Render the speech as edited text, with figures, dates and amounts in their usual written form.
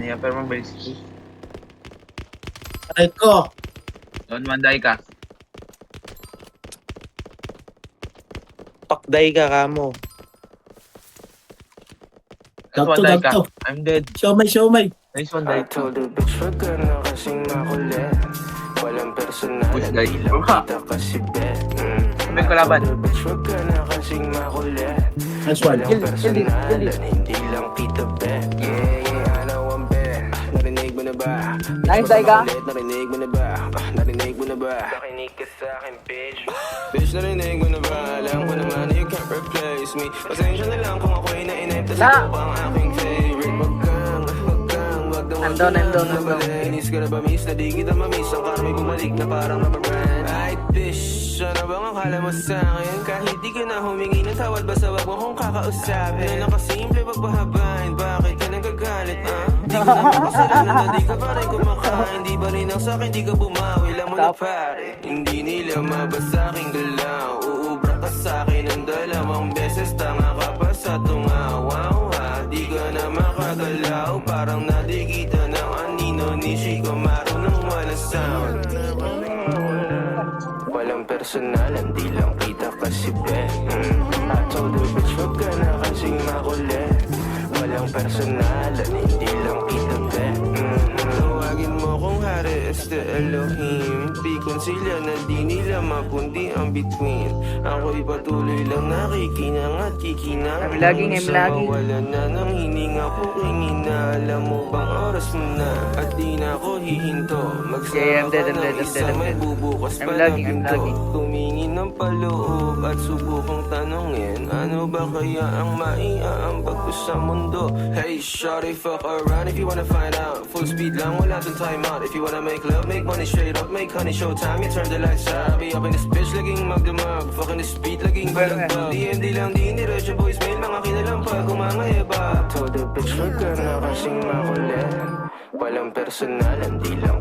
Niya, pero mabilis ko. Aray ko. Doon, manday ka. Pakday ka kamo. Dagto, Manday ka. dagto. I'm dead. Siomay. Nice one, day. told the bitch wag ka na kasing makulit. Walang personal, Push, guys. hindi lang kita kasi bet. Sabay ko laban. Told the bitch wag ka na kasing makulit. Nice one. Walang personal, hindi lang kita bet. Yeah, I know I'm bad. Narinig mo na ba? Nice, Daiga. Narinig mo na ba? Narinig mo na ba? Nakinig ka sa akin, bitch. Bitch, narinig mo na ba? Alam ko naman you can't replace me. Pasensya na lang kung ako'y nainip. Tas ikaw pa ang aking favorite. Andon. Inis ka na ba, miss? Na di kita mamiss. Ang karma'y bumalik na parang rubber band. Ay, bitch, ano bang akala mo sa'kin? Kahit di ka na humingi ng tawad, basta wag mo kong kakausapin. Na nakasimple, pagbahabain. Bakit ka nagagalit, Di ko naman kasalanan na di ka pa rin kumakain. Di ba rin ang sa'kin, di ka bumawi. Lang mo na pare. Hindi nila mabasa aking galaw. Uubra ka sa'kin ng 2 beses. Tanga ka pa sa tungawaw, ha? Di ka na makagalaw. Parang nadigita ng anino ni Chico. Marunong walang sound. Walang personal, hindi lang kita kasi bet. I told her, bitch, wag ka na kasing makulit. Walang personal, hindi lang kita bet. Tawagin mo kung hari is the Elohim. Pikon sila na di nila mapundi ang between. Ako'y patuloy lang nakikinang at kikinang. I'm lagging. Wala na nang hininga ko kinina. Alam mo bang oras mo na? At di na ako hihinto. Yeah, I'm Magsama dead, ka I'm ng dead, I'm isa, dead, I'm may dead. bubukas I'm pa na lagging. pinto. Tumingin ng paloob at subukang tanongin. Ano ba kaya ang maiaambag ko sa mundo? Hey, shawty, fuck around if you wanna find out. Full speed lang, wala dun time out. If you wanna make love, make money straight up. Make honey, showtime, you turn the lights out. Be up in this bitch, laging magdamag. Fucking this beat, laging balagbag. DMD lang, di indiretso voicemail. Mga kinalampag, kumangayaba. Told the bitch, wag ka na kasing makulit. Walang personal, hindi lang